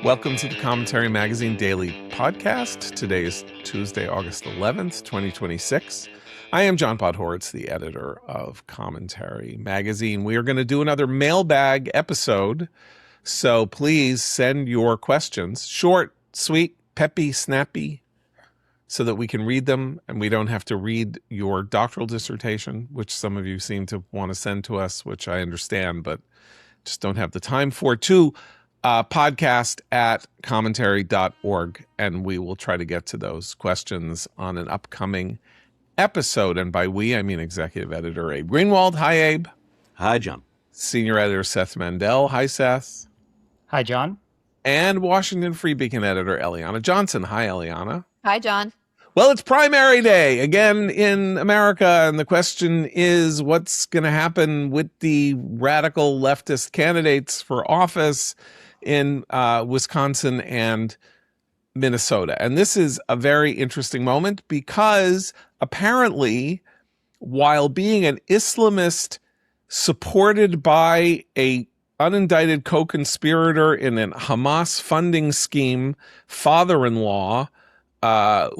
Welcome to the Commentary Magazine Daily Podcast. Today is Tuesday, August 11th, 2026. I am John Podhoretz, the editor of Commentary Magazine. We are going to do another mailbag episode, so please send your questions, short, sweet, peppy, snappy, so that we can read them and we don't have to read your doctoral dissertation, which some of you seem to want to send to us, which I understand, but just don't have the time for, to podcast at commentary.org, and we will try to get to those questions on an upcoming episode. And by we, I mean executive editor Abe Greenwald. Hi, Abe. Hi, John. Senior editor Seth Mandel. Hi, Seth. Hi, John. And Washington Free Beacon editor Eliana Johnson. Hi, Eliana. Hi, John. Well, it's primary day again in America, and the question is what's going to happen with the radical leftist candidates for office in Wisconsin and Minnesota. And this is a very interesting moment because apparently, while being an Islamist supported by a unindicted co-conspirator in a Hamas funding scheme, father-in-law,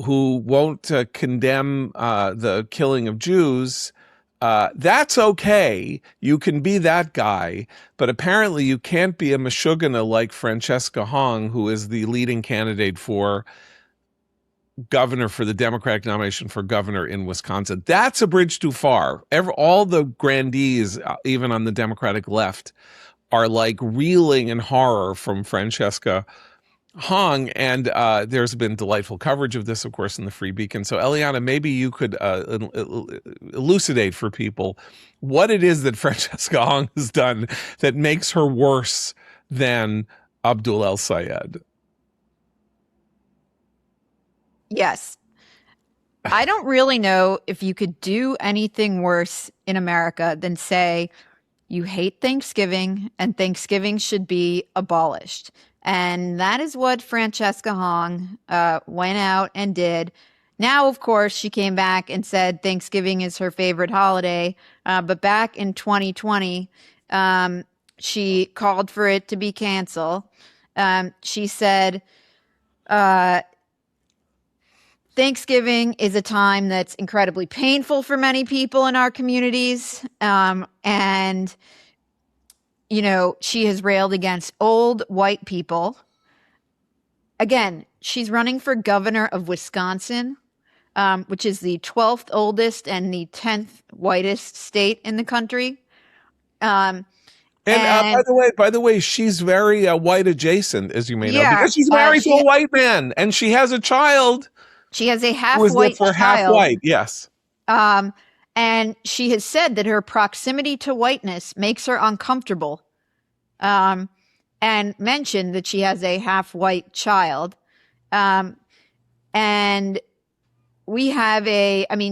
who won't condemn the killing of Jews, that's okay. You can be that guy, but apparently you can't be a Meshuggah like Francesca Hong, who is the leading candidate for governor, for the Democratic nomination for governor in Wisconsin. That's a bridge too far. All the grandees, even on the Democratic left, are like reeling in horror from Francesca Hong, and there's been delightful coverage of this, of course, in the Free Beacon. So, Eliana, maybe you could elucidate for people what it is that Francesca Hong has done that makes her worse than Abdul El-Sayed. Yes. I don't really know if you could do anything worse in America than say you hate Thanksgiving and Thanksgiving should be abolished. And that is what Francesca Hong went out and did. Now, of course, she came back and said Thanksgiving is her favorite holiday. But back in 2020, she called for it to be canceled. She said, Thanksgiving is a time that's incredibly painful for many people in our communities. And you know, she has railed against old white people. Again, she's running for governor of Wisconsin, which is the 12th oldest and the 10th whitest state in the country. And by the way, she's very white adjacent, as you may know, because she's married to a white man and she has a child. She has a half-white child. Half white, yes. And she has said that her proximity to whiteness makes her uncomfortable, and mentioned that she has a half-white child. And we have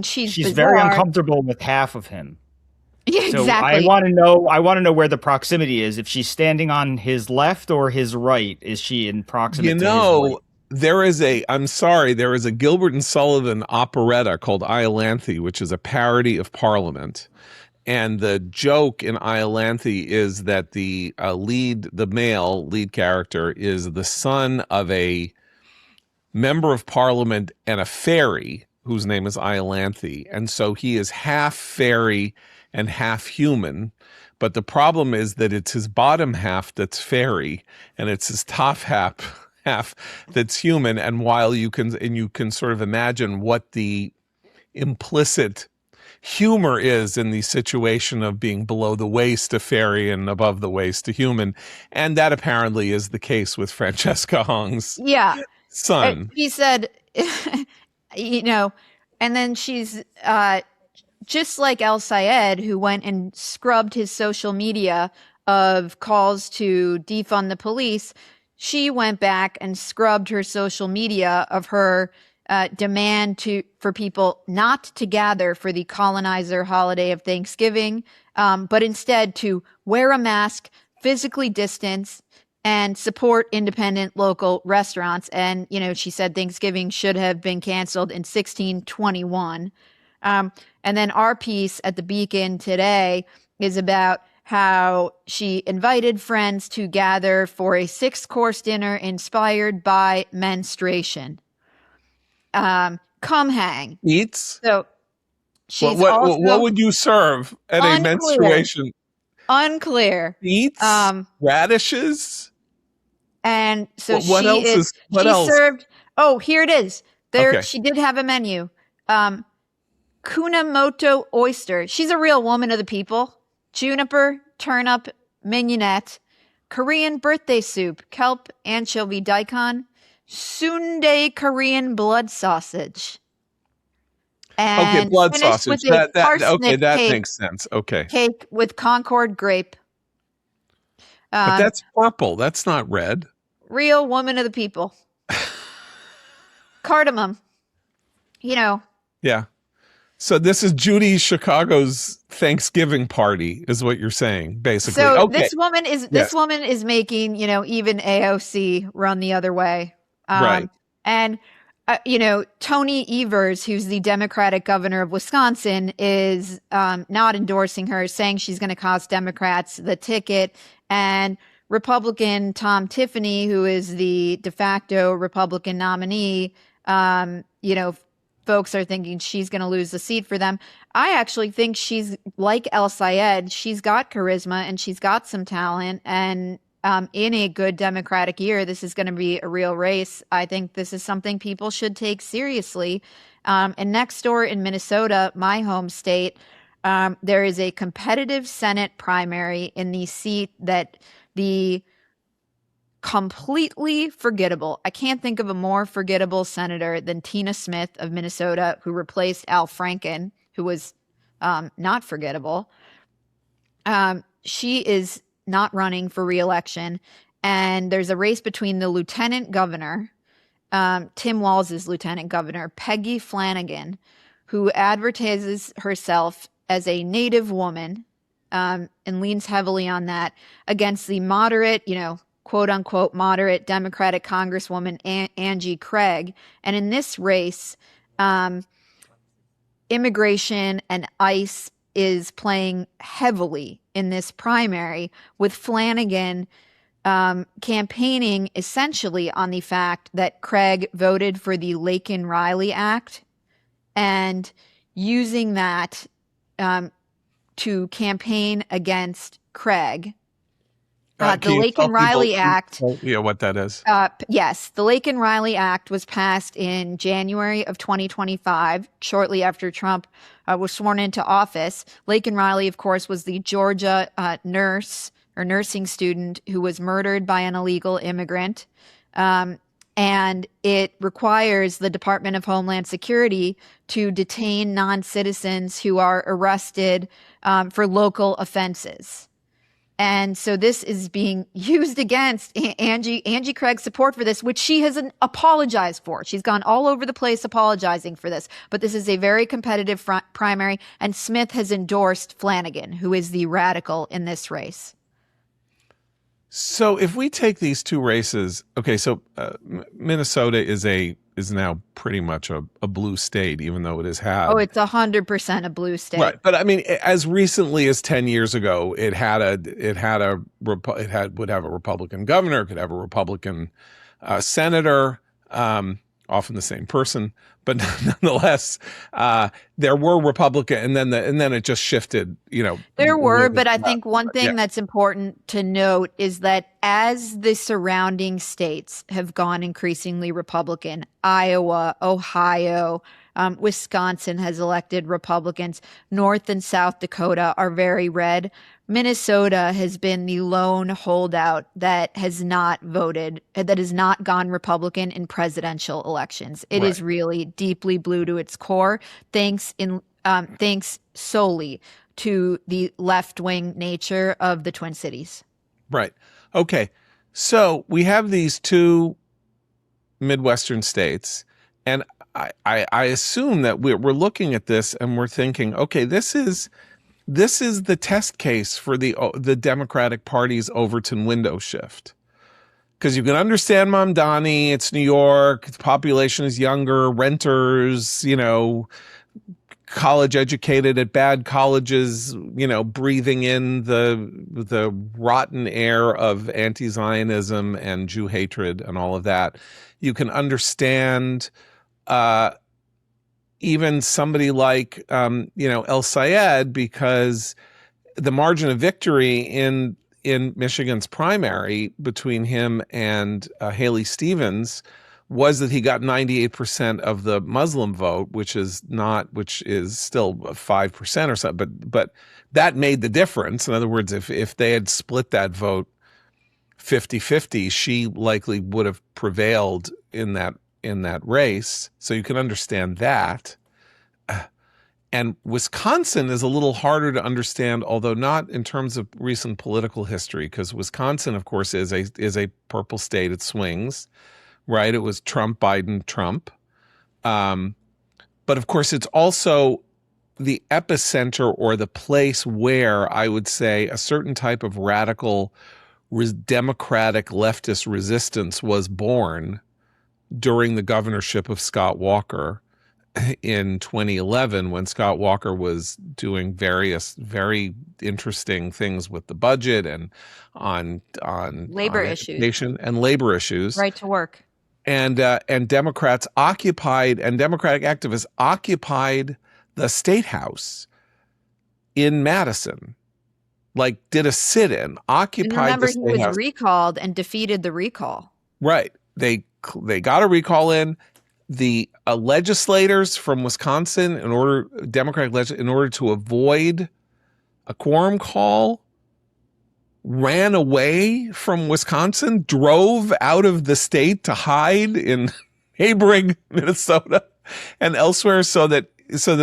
she's very uncomfortable with half of him. Yeah, so exactly. I want to know where the proximity is. If she's standing on his left or his right, is she in proximity to his right? There is a Gilbert and Sullivan operetta called Iolanthe, which is a parody of Parliament. And the joke in Iolanthe is that the male lead character is the son of a member of Parliament and a fairy whose name is Iolanthe. And so he is half fairy and half human. But the problem is that it's his bottom half that's fairy and it's his top half that's human. And while you can sort of imagine what the implicit humor is in the situation of being below the waist a fairy and above the waist a human, and that apparently is the case with Francesca Hong's son. He said, and then she's just like El-Sayed, who went and scrubbed his social media of calls to defund the police. She went back and scrubbed her social media of her demand for people not to gather for the colonizer holiday of Thanksgiving, but instead to wear a mask, physically distance, and support independent local restaurants. And, she said Thanksgiving should have been canceled in 1621. And then our piece at the Beacon today is about how she invited friends to gather for a 6-course dinner inspired by menstruation. Come hang. Eats? So she's What also would you serve at a menstruation? unclear. Beets? Radishes? And so What she else is. is- what she else? served. Oh, here it is. There, Okay. she did have a menu. Kunamoto oyster. She's a real woman of the people. Juniper, turnip, mignonette, Korean birthday soup, kelp, anchovy daikon, sundae Korean blood sausage. Okay, And blood finished sausage. with a That parsnip cake, makes sense. Okay. cake with Concord grape. But that's purple. That's not red. Real woman of the people. Cardamom. Yeah. So this is Judy Chicago's Thanksgiving party, is what you're saying, basically. So Okay. this woman is making, even AOC run the other way. Right. And Tony Evers, who's the Democratic governor of Wisconsin, is not endorsing her, saying she's going to cost Democrats the ticket. And Republican Tom Tiffany, who is the de facto Republican nominee, folks are thinking she's going to lose the seat for them. I actually think she's like El Sayed. She's got charisma and she's got some talent. And in a good Democratic year, this is going to be a real race. I think this is something people should take seriously. And next door in Minnesota, my home state, there is a competitive Senate primary in the seat that the completely forgettable. I can't think of a more forgettable senator than Tina Smith of Minnesota, who replaced Al Franken, who was not forgettable. She is not running for re-election. And there's a race between the lieutenant governor, Tim Walz's lieutenant governor, Peggy Flanagan, who advertises herself as a Native woman and leans heavily on that, against the moderate, quote unquote moderate Democratic Congresswoman Angie Craig. And in this race, immigration and ICE is playing heavily in this primary, with Flanagan campaigning essentially on the fact that Craig voted for the Laken-Riley Act and using that to campaign against Craig. The Laken-Riley Act. Yeah, what that is. Yes, the Laken-Riley Act was passed in January of 2025, shortly after Trump was sworn into office. Laken-Riley, of course, was the Georgia nurse or nursing student who was murdered by an illegal immigrant. And it requires the Department of Homeland Security to detain non-citizens who are arrested for local offenses. And so this is being used against Angie Craig's support for this, which she has apologized for. She's gone all over the place apologizing for this. But this is a very competitive primary, and Smith has endorsed Flanagan, who is the radical in this race. So if we take these two races, okay, so Minnesota is now pretty much a blue state, even though it has had. Oh, it's 100% a blue state. Right, but I mean, as recently as 10 years ago, would have a Republican governor, could have a Republican senator, often the same person, but nonetheless, there were Republican, and then it just shifted. There were, but I think one thing that's important to note is that as the surrounding states have gone increasingly Republican, Iowa, Ohio, Wisconsin has elected Republicans, North and South Dakota are very red. Minnesota has been the lone holdout that has not voted, that has not gone Republican in presidential elections. It is really deeply blue to its core, thanks solely to the left-wing nature of the Twin Cities. Right. Okay. So we have these two Midwestern states, and I assume that we're looking at this and we're thinking, okay, this is the test case for the Democratic Party's Overton window shift. Because you can understand Mamdani, it's New York, the population is younger, renters, college educated at bad colleges, breathing in the rotten air of anti-Zionism and Jew hatred and all of that. You can understand even somebody like El Sayed, because the margin of victory in Michigan's primary between him and Haley Stevens was that he got 98% of the Muslim vote, which is still 5% or something, but that made the difference. In other words, if they had split that vote 50-50, she likely would have prevailed in that race. So you can understand that. And Wisconsin is a little harder to understand, although not in terms of recent political history, because Wisconsin, of course, is a purple state. It swings. Right, it was Trump, Biden, Trump. But of course, it's also the epicenter, or the place where I would say a certain type of radical democratic leftist resistance was born during the governorship of Scott Walker in 2011, when Scott Walker was doing various very interesting things with the budget and on Labor issues and labor issues. Right to work. And Democrats occupied, and Democratic activists occupied the state house in Madison, like did a sit-in, occupied the state house. Remember, he was recalled and defeated the recall. Right. They got a recall in. The legislators from Wisconsin, in order to avoid a quorum call, ran away from Wisconsin, drove out of the state to hide in neighboring Minnesota and elsewhere, so that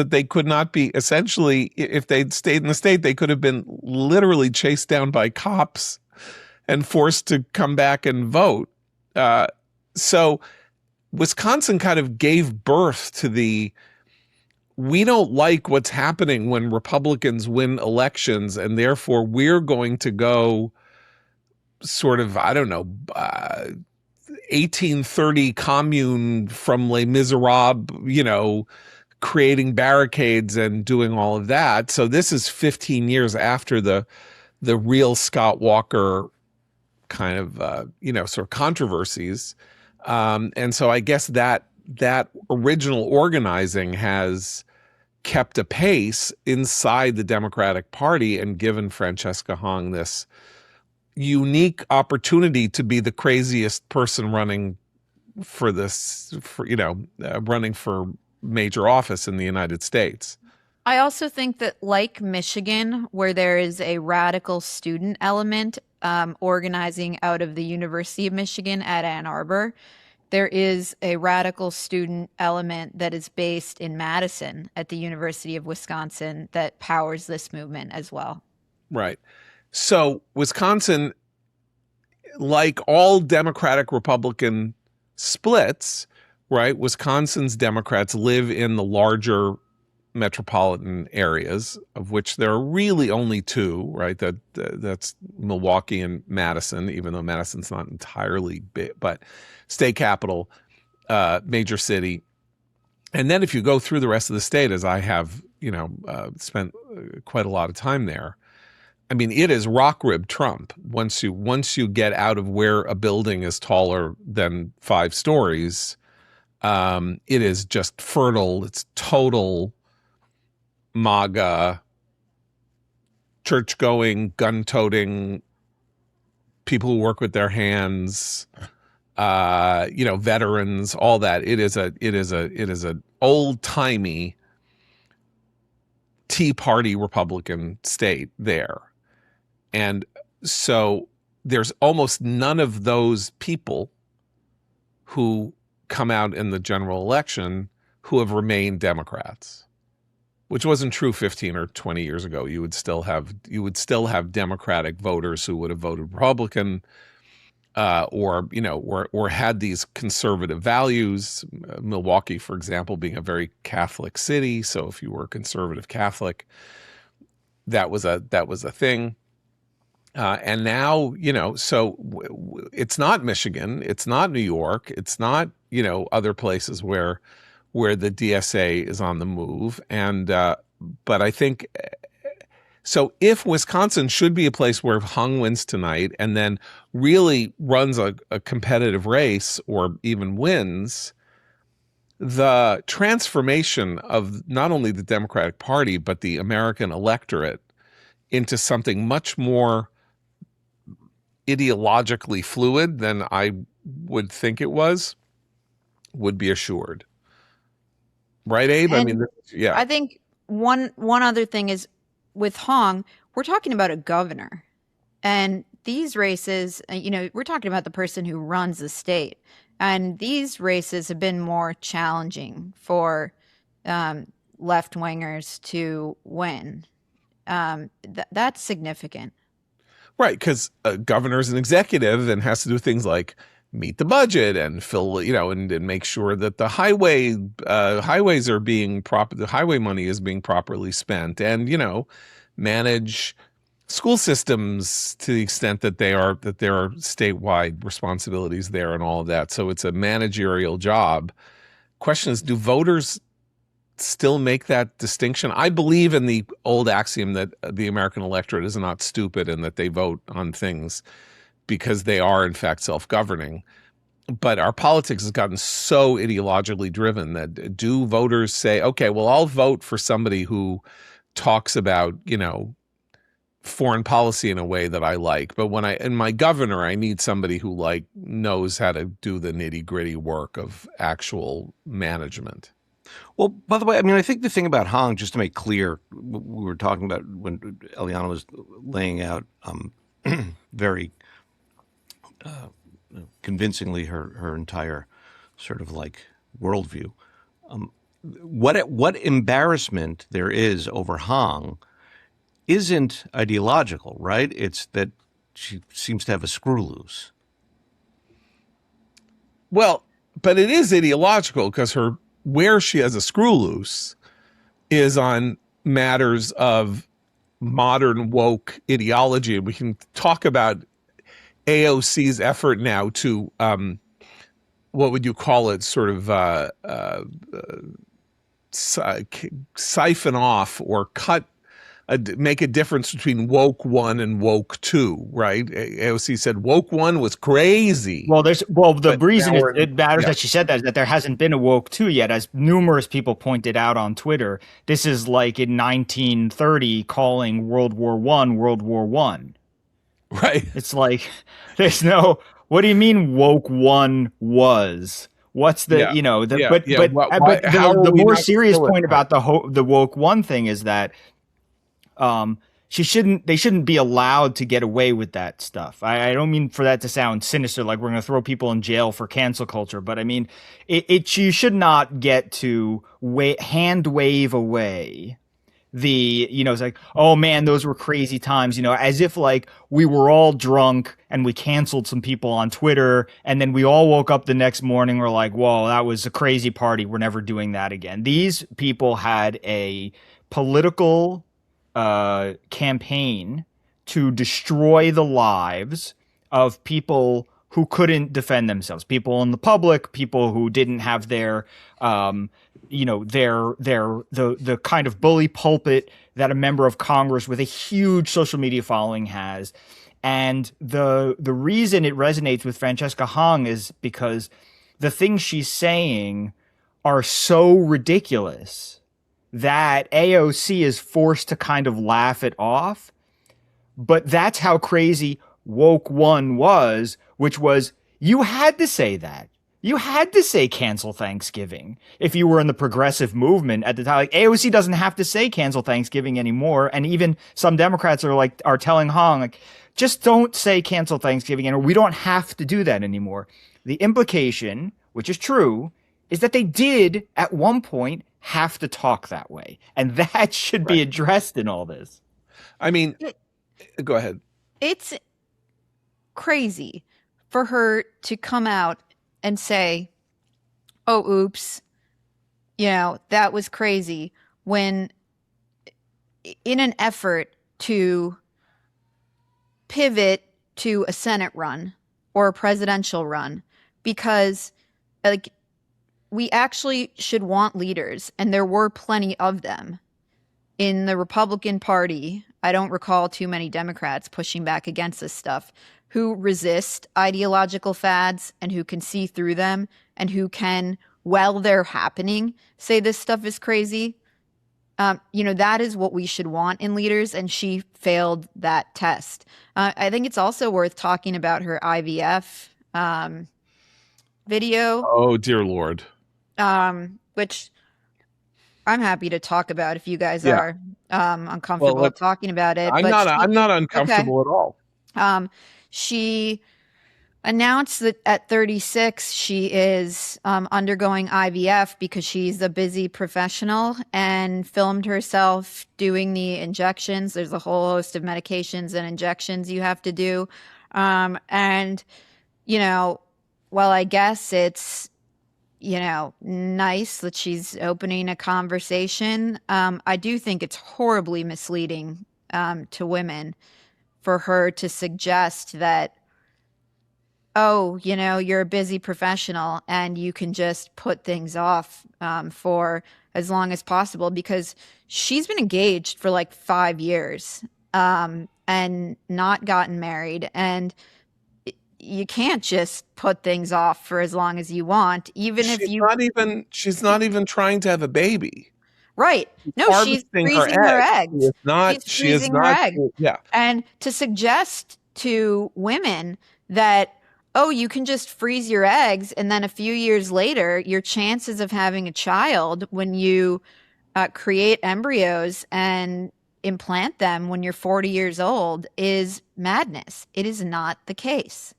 they could not be, essentially, if they'd stayed in the state, they could have been literally chased down by cops and forced to come back and vote. So Wisconsin kind of gave birth to we don't like what's happening when Republicans win elections, and therefore we're going to go sort of, 1830 commune from Les Miserables, creating barricades and doing all of that. So this is 15 years after the real Scott Walker kind of, sort of controversies. And so I guess that original organizing has kept a pace inside the Democratic Party and given Francesca Hong this unique opportunity to be the craziest person running for major office in the United States. I also think that, like Michigan, where there is a radical student element organizing out of the University of Michigan at Ann Arbor, there is a radical student element that is based in Madison at the University of Wisconsin that powers this movement as well. Right. So Wisconsin, like all Democratic Republican splits, right, Wisconsin's Democrats live in the larger metropolitan areas, of which there are really only two, right? That's Milwaukee and Madison, even though Madison's not entirely big, but state capital, major city. And then if you go through the rest of the state, as I have, spent quite a lot of time there, I mean, it is rock rib Trump. Once you get out of where a building is taller than 5 stories, it is just fertile. It's total MAGA, church-going, gun-toting, people who work with their hands, veterans, all that. It is a old-timey Tea Party Republican state there. And so there's almost none of those people who come out in the general election who have remained Democrats, which wasn't true 15 or 20 years ago. You would still have Democratic voters who would have voted Republican, or had these conservative values. Milwaukee, for example, being a very Catholic city, so if you were a conservative Catholic, that was a thing. And now, it's not Michigan, it's not New York, it's not, other places where where the DSA is on the move. And but I think so. If Wisconsin should be a place where Hung wins tonight and then really runs a competitive race or even wins, the transformation of not only the Democratic Party but the American electorate into something much more ideologically fluid than I would think it would be assured. Right, Abe? And I mean, yeah. I think one other thing is with Hong, we're talking about a governor. And these races, we're talking about the person who runs the state. And these races have been more challenging for left-wingers to win. That's significant. Right, because a governor is an executive and has to do things like meet the budget and fill, and make sure that the highways are being the highway money is being properly spent, and manage school systems to the extent that there are statewide responsibilities there and all of that. So it's a managerial job. Question is, do voters still make that distinction? I believe in the old axiom that the American electorate is not stupid and that they vote on things because they are in fact self-governing. But our politics has gotten so ideologically driven that do voters say, okay, well, I'll vote for somebody who talks about, foreign policy in a way that I like. But in my governor, I need somebody who knows how to do the nitty-gritty work of actual management. Well, by the way, I mean, I think the thing about Hong, just to make clear, we were talking about when Eliana was laying out very convincingly her entire sort of worldview. What embarrassment there is over Hong isn't ideological, right? It's that she seems to have a screw loose. Well, but it is ideological because where she has a screw loose is on matters of modern woke ideology. And we can talk about AOC's effort now to, what would you call it, sort of siphon off or make a difference between woke 1 and woke 2, right? AOC said woke 1 was crazy. Well, the reason it matters that she said that is that there hasn't been a woke 2 yet, as numerous people pointed out on Twitter. This is like in 1930 calling World War I. Right. It's like there's no. What do you mean woke 1 was? What's the But the more serious point about the woke 1 thing is that they shouldn't be allowed to get away with that stuff. I don't mean for that to sound sinister, like we're going to throw people in jail for cancel culture, but I mean, you should not get to hand wave away it's like, oh man, those were crazy times, as if we were all drunk and we canceled some people on Twitter and then we all woke up the next morning, we're like, whoa, that was a crazy party, we're never doing that again. These people had a political campaign to destroy the lives of people who couldn't defend themselves, people in the public, people who didn't have their the kind of bully pulpit that a member of Congress with a huge social media following has. And the reason it resonates with Francesca Hong is because the things she's saying are so ridiculous that AOC is forced to kind of laugh it off. But that's how crazy woke 1 was, which was you had to say that. You had to say cancel Thanksgiving if you were in the progressive movement at the time. AOC doesn't have to say cancel Thanksgiving anymore. And even some Democrats are telling Hong, just don't say cancel Thanksgiving anymore. We don't have to do that anymore. The implication, which is true, is that they did at one point have to talk that way. And that should be addressed in all this. I mean, go ahead. It's crazy for her to come out and say, oh, oops, that was crazy, when in an effort to pivot to a Senate run or a presidential run, because we actually should want leaders, and there were plenty of them in the Republican Party. I don't recall too many Democrats pushing back against this stuff, who resist ideological fads and who can see through them and who can, while they're happening, say this stuff is crazy. That is what we should want in leaders, and she failed that test. I think it's also worth talking about her IVF video. Oh, dear Lord. Which I'm happy to talk about if you guys Yeah. are uncomfortable talking about it. I'm not uncomfortable at all. She announced that at 36 she is undergoing IVF because she's a busy professional, and filmed herself doing the injections. There's a whole host of medications and injections you have to do. And, while I guess it's, nice that she's opening a conversation, I do think it's horribly misleading to women for her to suggest that, you're a busy professional and you can just put things off for as long as possible, because she's been engaged for like 5 years and not gotten married. And you can't just put things off for as long as you want, even if you. She's not even trying to have a baby. Right. No, she's Harvesting freezing her eggs. She is not. Yeah. And to suggest to women that, you can just freeze your eggs, and then a few years later, your chances of having a child when you create embryos and implant them when you're 40 years old is madness. It is not the case.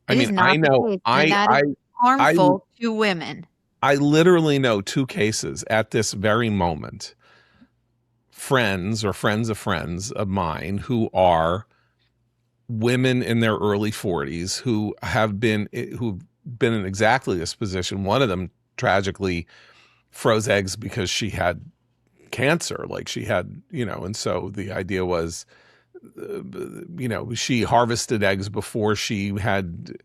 I know. That is harmful to women. I literally know 2 cases at this very moment. Friends or friends of friends of mine who are women in their early 40s who've been in exactly this position. One of them tragically froze eggs because she had cancer, like she had, and so the idea was, she harvested eggs before she had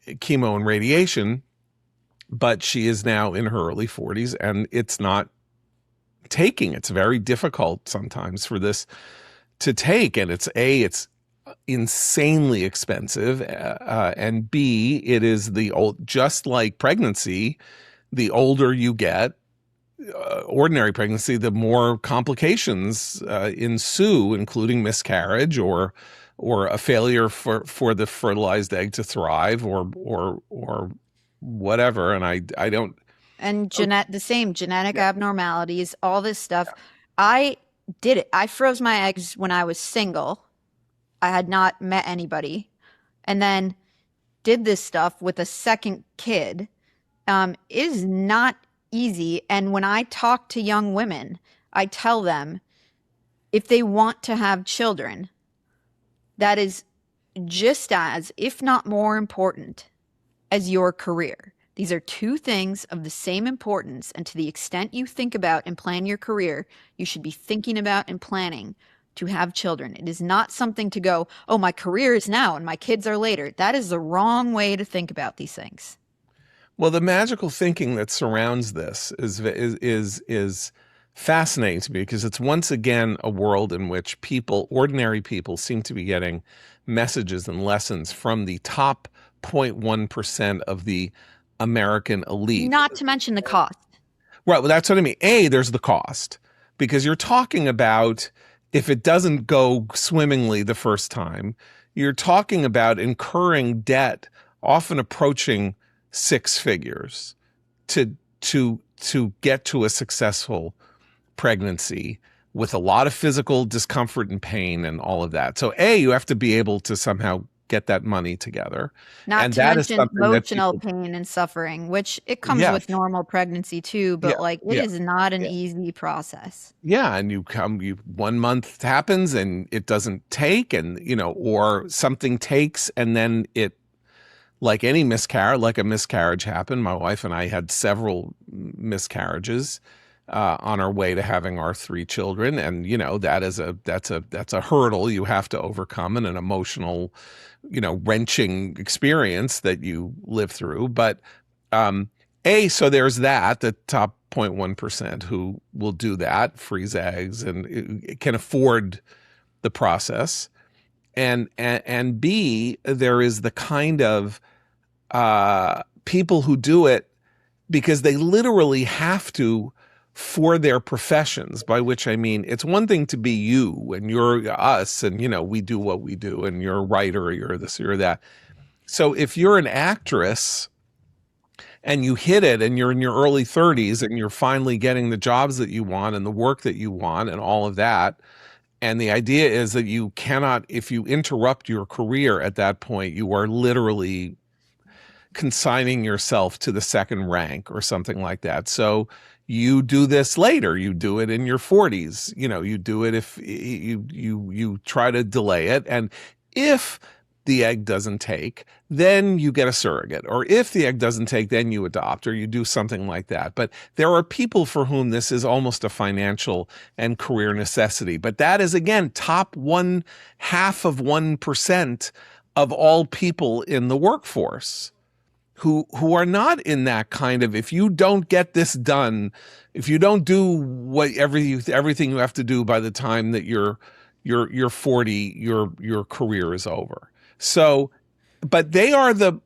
chemo and radiation, but she is now in her early 40s and it's not taking. It's very difficult sometimes for this to take, and it's insanely expensive, and B, it is just like pregnancy, the older you get, ordinary pregnancy, the more complications ensue, including miscarriage or a failure for the fertilized egg to thrive or whatever. And I don't. And the same genetic abnormalities, all this stuff. I did it. I froze my eggs when I was single. I had not met anybody, and then did this stuff with a second kid. It is not easy. And when I talk to young women, I tell them if they want to have children, that is just as, if not more important, as your career. These are 2 things of the same importance. And to the extent you think about and plan your career, you should be thinking about and planning to have children. It is not something to go, my career is now and my kids are later. That is the wrong way to think about these things. Well, the magical thinking that surrounds this is fascinating to me, because it's once again a world in which ordinary people seem to be getting messages and lessons from the top 0.1% of the American elite. Not to mention the cost. Right. Well, that's what I mean. There's the cost, because you're talking about, if it doesn't go swimmingly the first time, you're talking about incurring debt, often approaching 6 figures, to get to a successful pregnancy, with a lot of physical discomfort and pain and all of that. So you have to be able to somehow get that money together. Not to mention emotional pain and suffering, which it comes with normal pregnancy too, but it is not an easy process. Yeah. And 1 month happens and it doesn't take, and, or something takes and then it, like a miscarriage happened. My wife and I had several miscarriages on our way to having our 3 children. And, that's a hurdle you have to overcome, and an emotional, wrenching experience that you live through. But So there's that, the top 0.1% who will do that, freeze eggs, and can afford the process. And B, there is the kind of people who do it because they literally have to for their professions, by which I mean it's one thing to be you and you're us and, we do what we do and you're a writer or you're this or that. So if you're an actress and you hit it and you're in your early 30s and you're finally getting the jobs that you want and the work that you want and all of that, and the idea is that you cannot, if you interrupt your career at that point, you are literally consigning yourself to the second rank or something like that. So you do this later. You do it in your 40s. You do it if you try to delay it. And if the egg doesn't take, then you get a surrogate. Or if the egg doesn't take, then you adopt or you do something like that. But there are people for whom this is almost a financial and career necessity. But that is, again, top 0.5% of all people in the workforce who are not in that kind of, if you don't get this done, if you don't do everything you have to do by the time that you're 40, your career is over. So, but they are the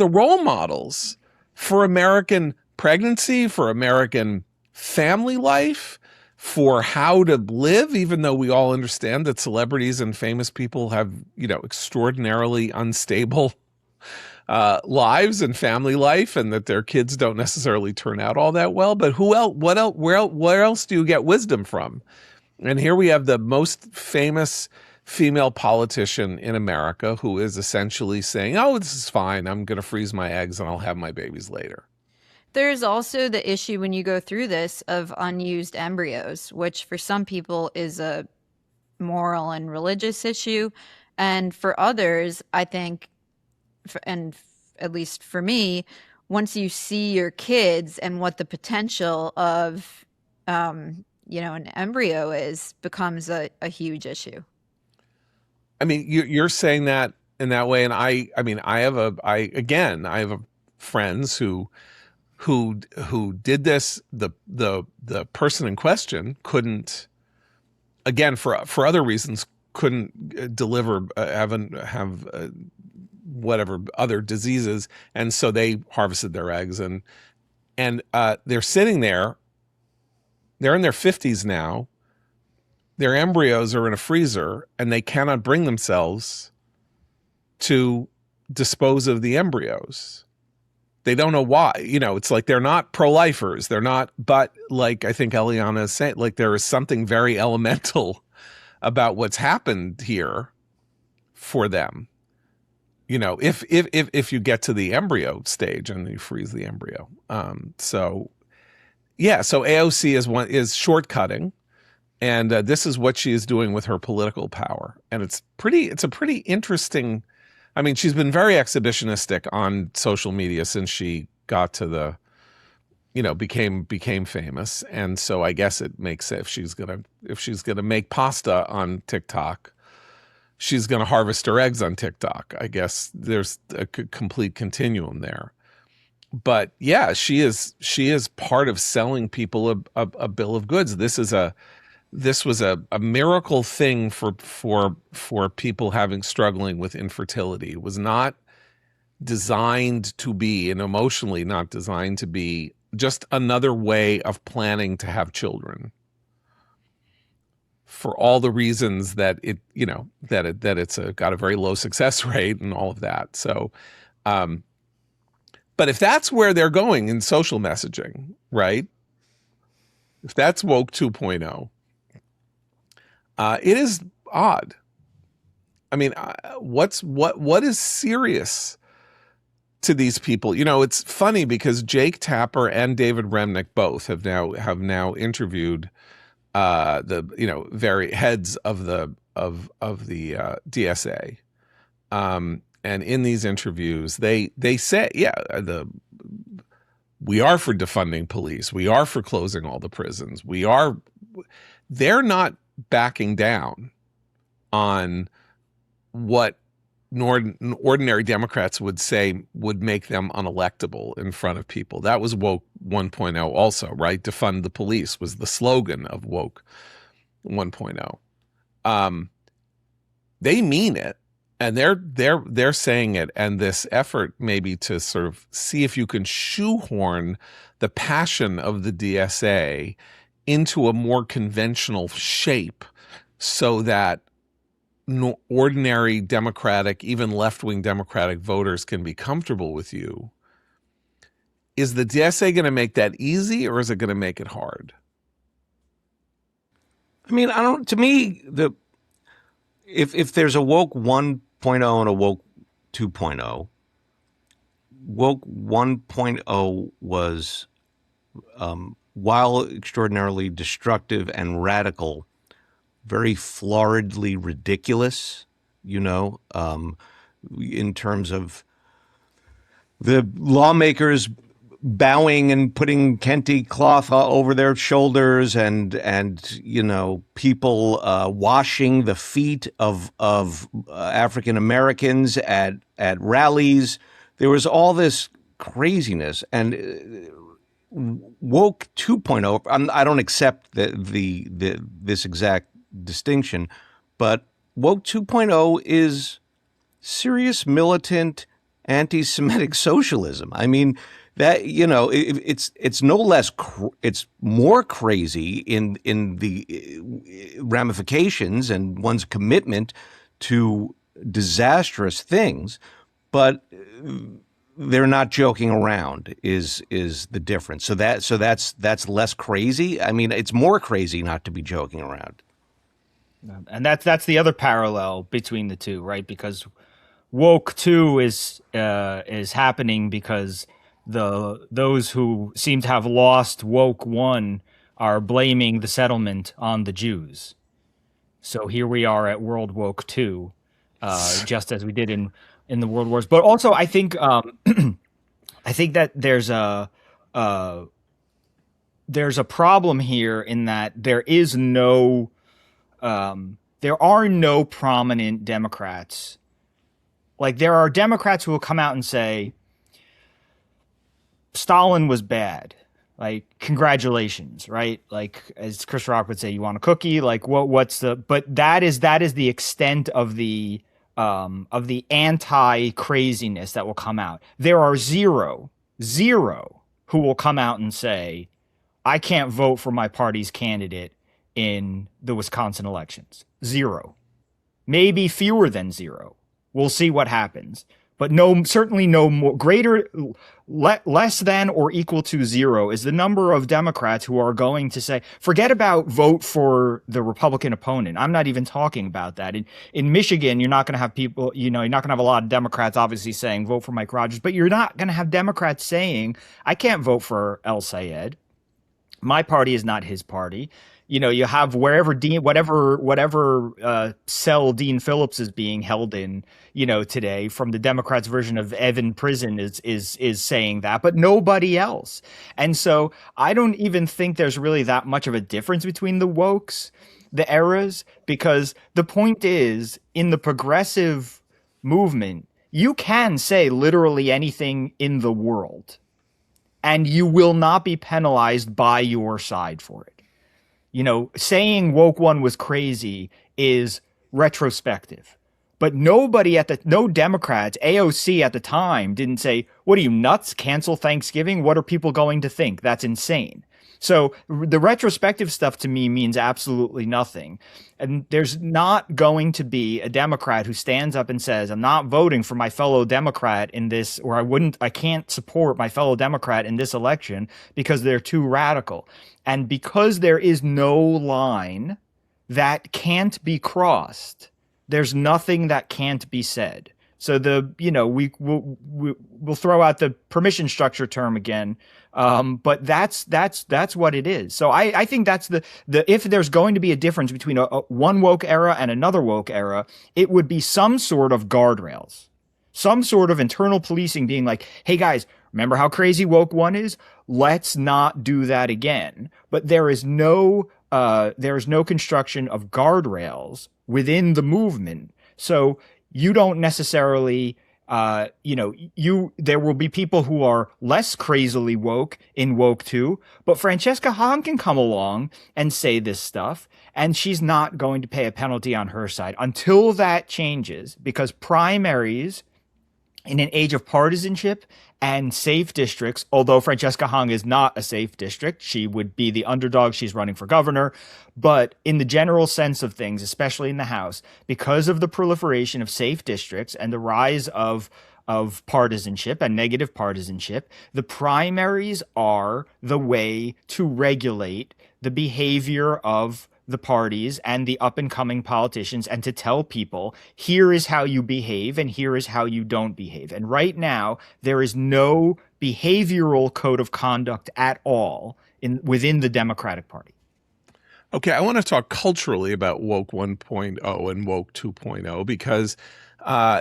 role models for American pregnancy, for American family life, for how to live, even though we all understand that celebrities and famous people have, extraordinarily unstable lives and family life, and that their kids don't necessarily turn out all that well. But who else? Where else do you get wisdom from? And here we have the most famous female politician in America who is essentially saying, "Oh, this is fine. I'm going to freeze my eggs and I'll have my babies later." There's also the issue when you go through this of unused embryos, which for some people is a moral and religious issue. And for others, I think, and at least for me, once you see your kids and what the potential of, an embryo is, becomes a huge issue. I mean, you're saying that in that way. And I have friends who did this. The person in question couldn't, again, for other reasons, couldn't deliver, have whatever other diseases, and so they harvested their eggs, and they're sitting there. They're in their 50s now. Their embryos are in a freezer, and they cannot bring themselves to dispose of the embryos. They don't know why. It's like they're not pro-lifers. They're not, but like I think Eliana is saying, like there is something very elemental about what's happened here for them. If you get to the embryo stage and you freeze the embryo. So AOC is shortcutting, and this is what she is doing with her political power. And it's a pretty interesting. I mean, she's been very exhibitionistic on social media since she got to the, became famous. And so I guess it makes sense if she's gonna make pasta on TikTok, she's gonna harvest her eggs on TikTok. I guess there's a complete continuum there. But yeah, she is part of selling people a bill of goods. This was a miracle thing for people struggling with infertility. It was not designed to be, and emotionally not designed to be, just another way of planning to have children. For all the reasons that it's got a very low success rate and all of that. So, but if that's where they're going in social messaging, right? If that's woke 2.0. It is odd. I mean, what is serious to these people? It's funny because Jake Tapper and David Remnick both have now interviewed the very heads of the DSA, and in these interviews they say, we are for defunding police, we are for closing all the prisons, they're not backing down on what ordinary Democrats would say would make them unelectable in front of people. That was woke 1.0 also, right? Defund the police was the slogan of woke 1.0. They mean it, and they're saying it, and this effort maybe to sort of see if you can shoehorn the passion of the DSA into a more conventional shape so that ordinary Democratic, even left-wing Democratic voters can be comfortable with you. Is the DSA going to make that easy, or is it going to make it hard? I mean, to me, if there's a woke 1.0 and a woke 2.0, woke 1.0 was, while extraordinarily destructive and radical, very floridly ridiculous, in terms of the lawmakers bowing and putting kente cloth over their shoulders and people washing the feet of African Americans at rallies. There was all this craziness, and woke 2.0. I don't accept this exact distinction, but woke 2.0 is serious militant anti-Semitic socialism. I mean, that it's no less it's more crazy in the ramifications and one's commitment to disastrous things, but they're not joking around is the difference. So that's less crazy. I mean, it's more crazy not to be joking around. And that's the other parallel between the two, right? Because woke 2 is happening because those who seem to have lost woke 1 are blaming the settlement on the Jews. So here we are at World Woke 2, just as we did in the World Wars. But also, I think I think that there's a problem here in that there are no prominent Democrats. Like, there are Democrats who will come out and say, Stalin was bad. Like, congratulations, right? Like, as Chris Rock would say, you want a cookie? Like, but that is the extent of the anti-craziness that will come out. There are zero who will come out and say, I can't vote for my party's candidate in the Wisconsin elections. Zero. Maybe fewer than zero. We'll see what happens. But certainly no more, less than or equal to zero is the number of Democrats who are going to say, forget about vote for the Republican opponent. I'm not even talking about that. In Michigan, you're not going to have people, you're not going to have a lot of Democrats obviously saying vote for Mike Rogers, but you're not going to have Democrats saying, I can't vote for El Sayed. My party is not his party. You have whatever cell Dean Phillips is being held in, today, from the Democrats' version of Evan Prison is saying that, but nobody else. And so I don't even think there's really that much of a difference between the wokes, the eras, because the point is, in the progressive movement, you can say literally anything in the world, and you will not be penalized by your side for it. Saying woke 1 was crazy is retrospective, but no Democrats, AOC at the time didn't say, what are you, nuts? Cancel Thanksgiving? What are people going to think? That's insane. So the retrospective stuff to me means absolutely nothing. And there's not going to be a Democrat who stands up and says, I'm not voting for my fellow Democrat in this, or I can't support my fellow Democrat in this election because they're too radical. And because there is no line that can't be crossed, there's nothing that can't be said. So we'll throw out the permission structure term again. But that's what it is. So I think that's the if there's going to be a difference between one woke era and another woke era, it would be some sort of guardrails, some sort of internal policing being like, hey guys, remember how crazy woke 1 is? Let's not do that again. But there is no construction of guardrails within the movement. So you don't necessarily there will be people who are less crazily woke in woke too, but Francesca Hahn can come along and say this stuff, and she's not going to pay a penalty on her side until that changes, because primaries in an age of partisanship and safe districts, although Francesca Hahn is not a safe district, she would be the underdog, she's running for governor, but in the general sense of things, especially in the House, because of the proliferation of safe districts and the rise of partisanship and negative partisanship, the primaries are the way to regulate the behavior of the parties and the up-and-coming politicians, and to tell people, here is how you behave and here is how you don't behave. And right now, there is no behavioral code of conduct at all within the Democratic Party. Okay, I want to talk culturally about Woke 1.0 and Woke 2.0 because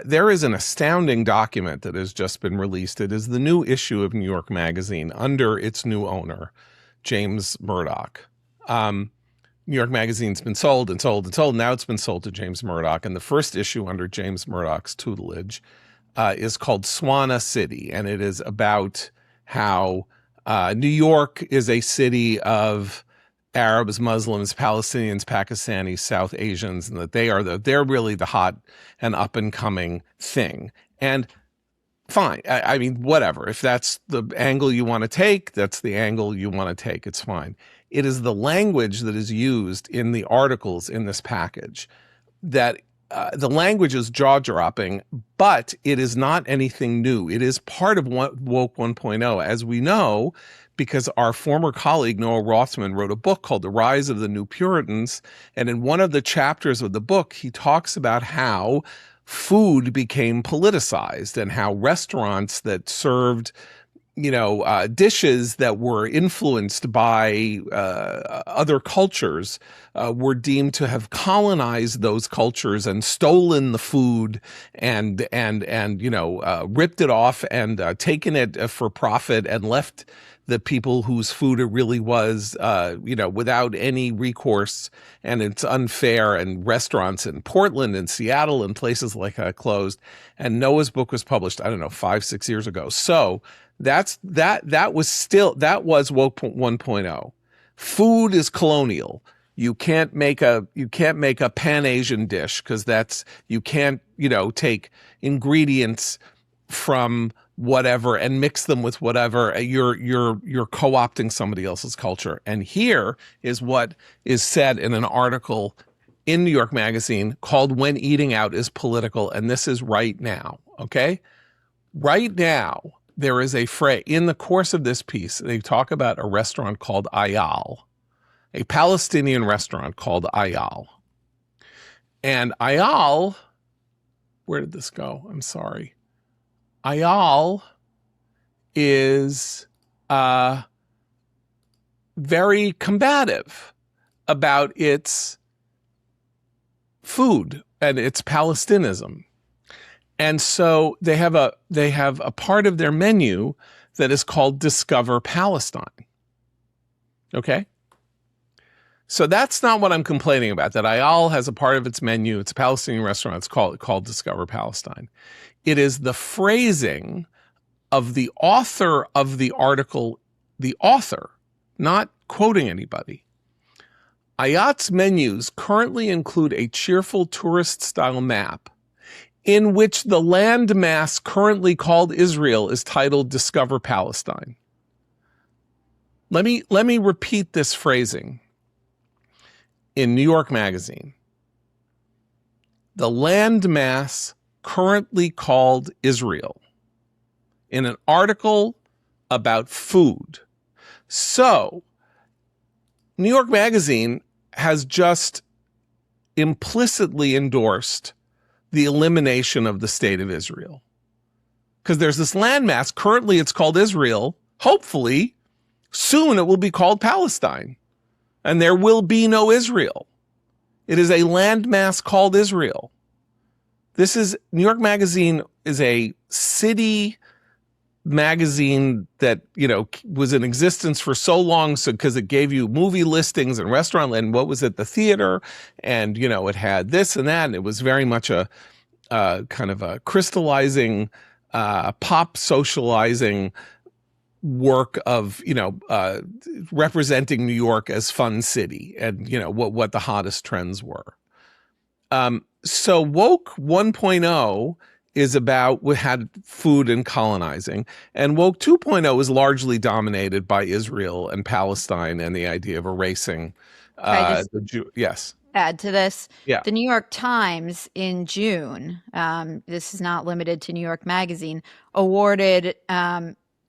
there is an astounding document that has just been released. It is the new issue of New York Magazine under its new owner, James Murdoch. New York Magazine's been sold and sold and sold. Now it's been sold to James Murdoch. And the first issue under James Murdoch's tutelage is called Swana City. And it is about how New York is a city of Arabs, Muslims, Palestinians, Pakistanis, South Asians, and that they're really the hot and up and coming thing. And fine. I mean, whatever. If that's the angle you want to take, that's the angle you want to take. It's fine. It is the language that is used in the articles in this package that the language is jaw-dropping, but it is not anything new. It is part of Woke 1.0, as we know, because our former colleague Noah Rothman wrote a book called The Rise of the New Puritans. And in one of the chapters of the book, he talks about how food became politicized and how restaurants that served dishes that were influenced by other cultures were deemed to have colonized those cultures and stolen the food and ripped it off and taken it for profit and left the people whose food it really was, without any recourse. And it's unfair. And restaurants in Portland and Seattle and places like that closed. And Noah's book was published, 5-6 years ago. So that was Woke 1.0. Food is colonial. You can't make a Pan-Asian dish because you can't take ingredients from whatever and mix them with whatever. You're co-opting somebody else's culture. And here is what is said in an article in New York Magazine called "When Eating Out is Political," and this is right now. Okay, right now. There is a phrase in the course of this piece. They talk about a restaurant called Ayal, a Palestinian restaurant called Ayal. And Ayal, where did this go? I'm sorry. Ayal is very combative about its food and its Palestinism. And so they have a part of their menu that is called Discover Palestine. Okay? So that's not what I'm complaining about, that Ayal has a part of its menu. It's a Palestinian restaurant. It's called Discover Palestine. It is the phrasing of the author of the article, the author, not quoting anybody. Ayat's menus currently include a cheerful tourist-style map in which the landmass currently called Israel is titled Discover Palestine. Let me repeat this phrasing. In New York Magazine, the landmass currently called Israel, in an article about food. So, New York Magazine has just implicitly endorsed the elimination of the state of Israel. Because there's this landmass, currently it's called Israel, hopefully soon it will be called Palestine, and there will be no Israel. It is a landmass called Israel. New York Magazine is a city magazine that, was in existence for so long, because it gave you movie listings and restaurant, and what was it, the theater, and, it had this and that, and it was very much a kind of a crystallizing, pop socializing work of, representing New York as fun city and, what the hottest trends were. So Woke 1.0 is about what had food and colonizing, and Woke 2.0 is largely dominated by Israel and Palestine and the idea of erasing the Jew. Yes. Add to this. Yeah. The New York Times in June, this is not limited to New York Magazine, awarded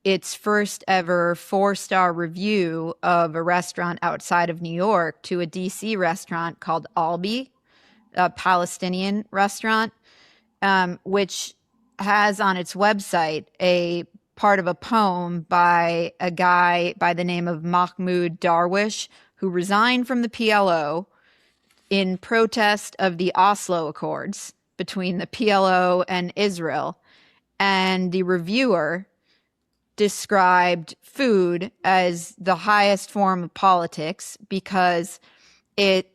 its first ever 4-star review of a restaurant outside of New York to a DC restaurant called Albi, a Palestinian restaurant, which has on its website a part of a poem by a guy by the name of Mahmoud Darwish, who resigned from the PLO in protest of the Oslo Accords between the PLO and Israel. And the reviewer described food as the highest form of politics because it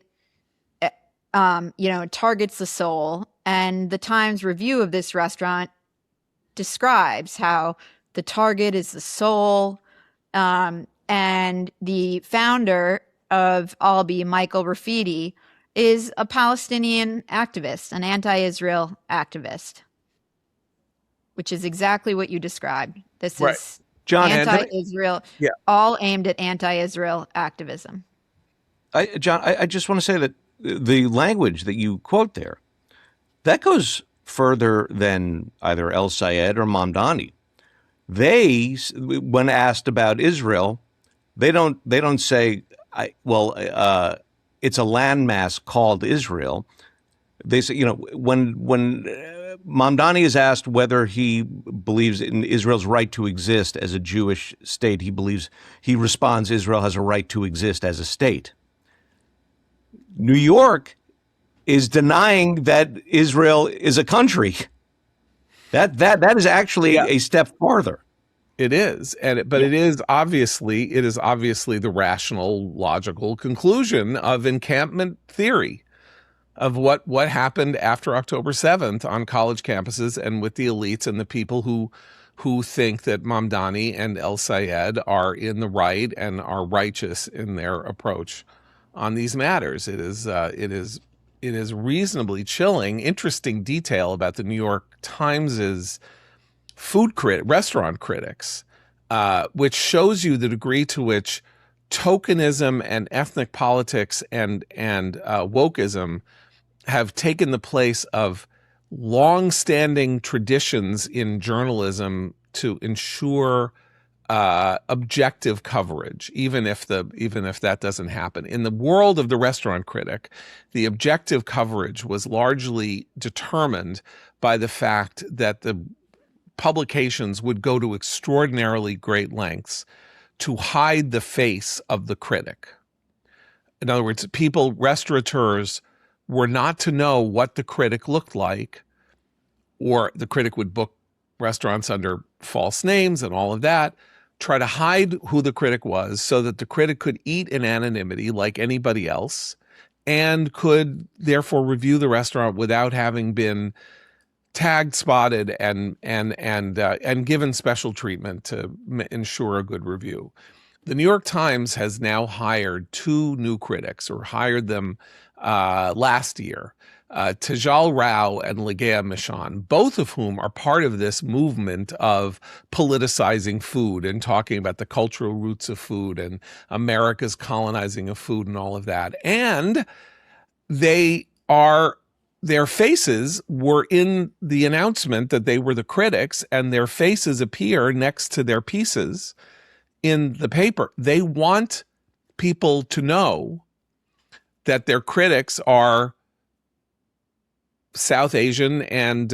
targets the soul. And the Times review of this restaurant describes how the target is the soul. And the founder of Albi, Michael Rafidi, is a Palestinian activist, an anti-Israel activist, which is exactly what you described. This Right. is John, anti-Israel, Yeah. all aimed at anti-Israel activism. John, I just want to say that the language that you quote there, that goes further than either El Sayed or Mamdani. They, when asked about Israel, they don't say, it's a landmass called Israel. They say, when Mamdani is asked whether he believes in Israel's right to exist as a Jewish state, he responds, Israel has a right to exist as a state. New York is denying that Israel is a country. That is actually a step farther. It is, but it is obviously the rational, logical conclusion of encampment theory of what happened after October 7th on college campuses and with the elites and the people who think that Mamdani and El Sayed are in the right and are righteous in their approach on these matters. It is reasonably chilling. Interesting detail about the New York Times's restaurant critics, which shows you the degree to which tokenism and ethnic politics and wokeism have taken the place of long-standing traditions in journalism to ensure objective coverage, even if that doesn't happen. In the world of the restaurant critic, the objective coverage was largely determined by the fact that the publications would go to extraordinarily great lengths to hide the face of the critic. In other words, restaurateurs were not to know what the critic looked like, or the critic would book restaurants under false names and all of that, try to hide who the critic was so that the critic could eat in anonymity like anybody else and could therefore review the restaurant without having been tagged, spotted, and given special treatment to ensure a good review. The New York Times has now hired 2 new critics, or hired them last year, Tejal Rao and Ligea Mishon, both of whom are part of this movement of politicizing food and talking about the cultural roots of food and America's colonizing of food and all of that. And their faces were in the announcement that they were the critics, and their faces appear next to their pieces in the paper. They want people to know that their critics are South Asian and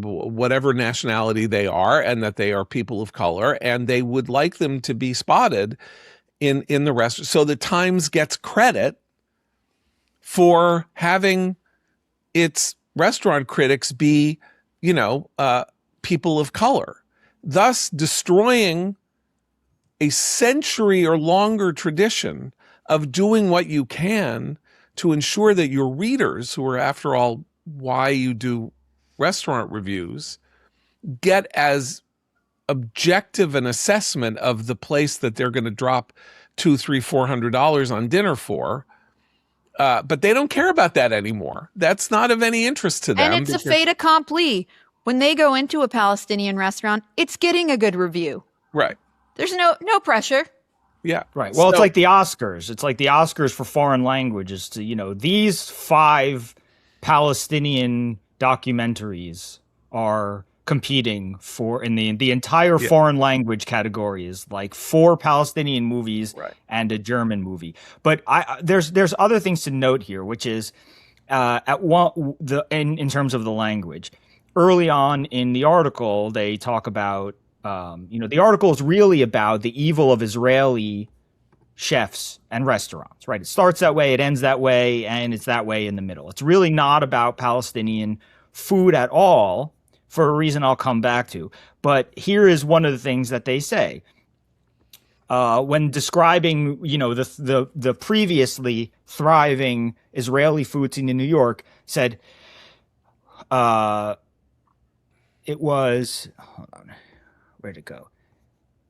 whatever nationality they are, and that they are people of color, and they would like them to be spotted in the rest. So the Times gets credit for having its restaurant critics be, people of color, thus destroying a century or longer tradition of doing what you can to ensure that your readers, who are, after all, why you do restaurant reviews, get as objective an assessment of the place that they're going to drop $200, $300, $400 on dinner for. But they don't care about that anymore. That's not of any interest to them. And it's a fait accompli. When they go into a Palestinian restaurant, it's getting a good review. Right. There's no pressure. Yeah. Right. Well, it's like the Oscars. It's like the Oscars for foreign languages. To, these 5 Palestinian documentaries are competing for in the entire foreign language category is like 4 Palestinian movies and a German movie. But there's other things to note here, which is in terms of the language. Early on in the article, they talk about the article is really about the evil of Israeli chefs and restaurants, right? It starts that way, it ends that way, and it's that way in the middle. It's really not about Palestinian food at all, for a reason I'll come back to. But here is one of the things that they say. When describing, the previously thriving Israeli food scene in New York, said it was, hold on, where'd it go?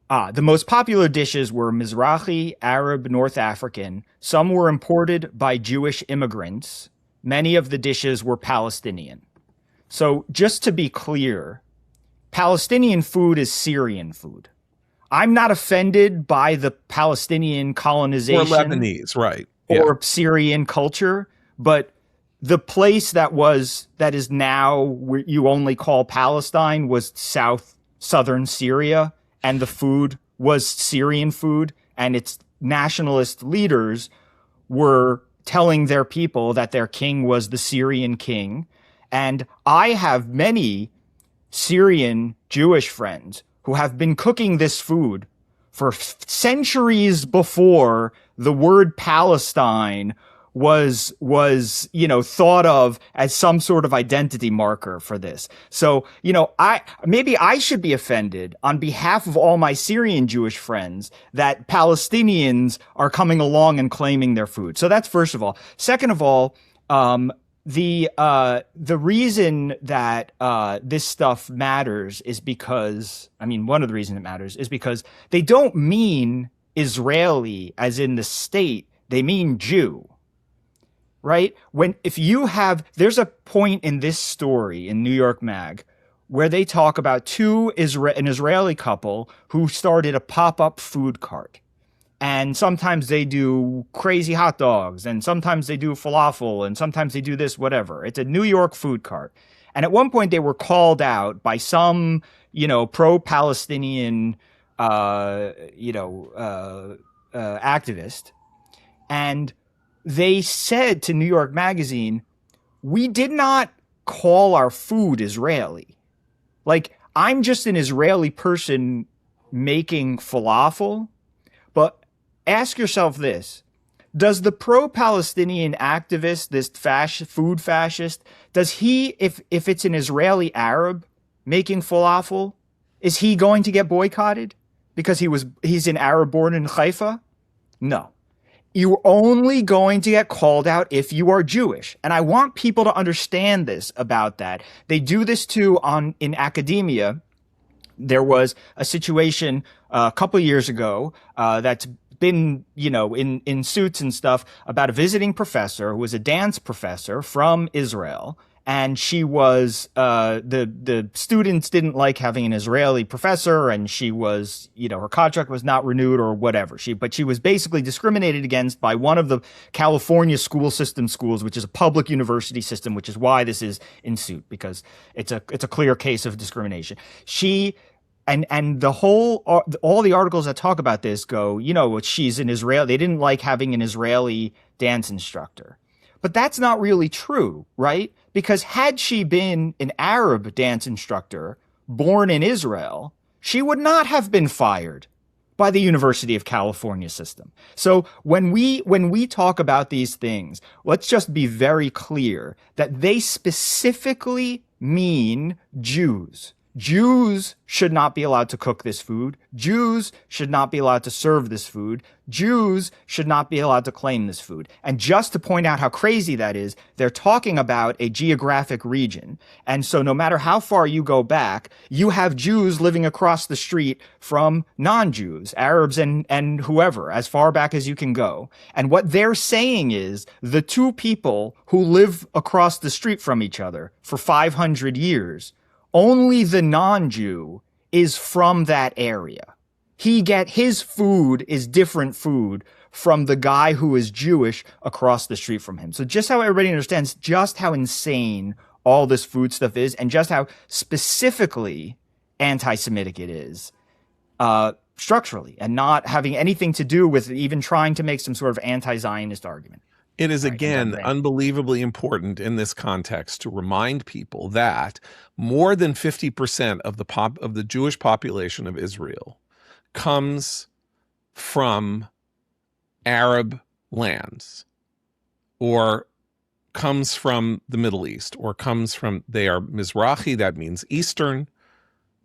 The most popular dishes were Mizrahi, Arab, North African. Some were imported by Jewish immigrants. Many of the dishes were Palestinian. So just to be clear, Palestinian food is Syrian food. I'm not offended by the Palestinian colonization. Or Lebanese, right. Or Syrian culture, but the place that is now where you only call Palestine was southern Syria, and the food was Syrian food, and its nationalist leaders were telling their people that their king was the Syrian king. And I have many Syrian Jewish friends who have been cooking this food for centuries before the word Palestine was thought of as some sort of identity marker for this. So, I should be offended on behalf of all my Syrian Jewish friends that Palestinians are coming along and claiming their food. So that's first of all. Second of all, the reason that this stuff matters is because, one of the reasons it matters is because they don't mean Israeli as in the state, they mean Jew. Right? There's a point in this story in New York Mag where they talk about an Israeli couple who started a pop-up food cart. And sometimes they do crazy hot dogs, and sometimes they do falafel, and sometimes they do this, whatever. It's a New York food cart. And at one point they were called out by some, pro-Palestinian, activist. And they said to New York Magazine, we did not call our food Israeli. Like, I'm just an Israeli person making falafel. But ask yourself this. Does the pro-Palestinian activist, this food fascist, does he, if it's an Israeli Arab making falafel, is he going to get boycotted because he's an Arab born in Haifa? No. You're only going to get called out if you are Jewish. And I want people to understand this about that. They do this too in academia. There was a situation a couple of years ago that's been, in suits and stuff about a visiting professor who was a dance professor from Israel. And she was, the students didn't like having an Israeli professor, and she was, her contract was not renewed or whatever. But she was basically discriminated against by one of the California school system schools, which is a public university system, which is why this is in suit, because it's a clear case of discrimination. And all the articles that talk about this go, she's an Israeli. They didn't like having an Israeli dance instructor. But that's not really true, right? Because had she been an Arab dance instructor born in Israel, she would not have been fired by the University of California system. So when we talk about these things, let's just be very clear that they specifically mean Jews. Jews should not be allowed to cook this food. Jews should not be allowed to serve this food. Jews should not be allowed to claim this food. And just to point out how crazy that is, they're talking about a geographic region. And so no matter how far you go back, you have Jews living across the street from non-Jews, Arabs and whoever, as far back as you can go. And what they're saying is the two people who live across the street from each other for 500 years, only the non-Jew is from that area. His food is different food from the guy who is Jewish across the street from him. So just how everybody understands just how insane all this food stuff is and just how specifically anti-Semitic it is, structurally, and not having anything to do with even trying to make some sort of anti-Zionist argument. It is, again, unbelievably important in this context to remind people that more than 50% of the Jewish population of Israel comes from Arab lands, or comes from the Middle East, or they are Mizrahi, that means Eastern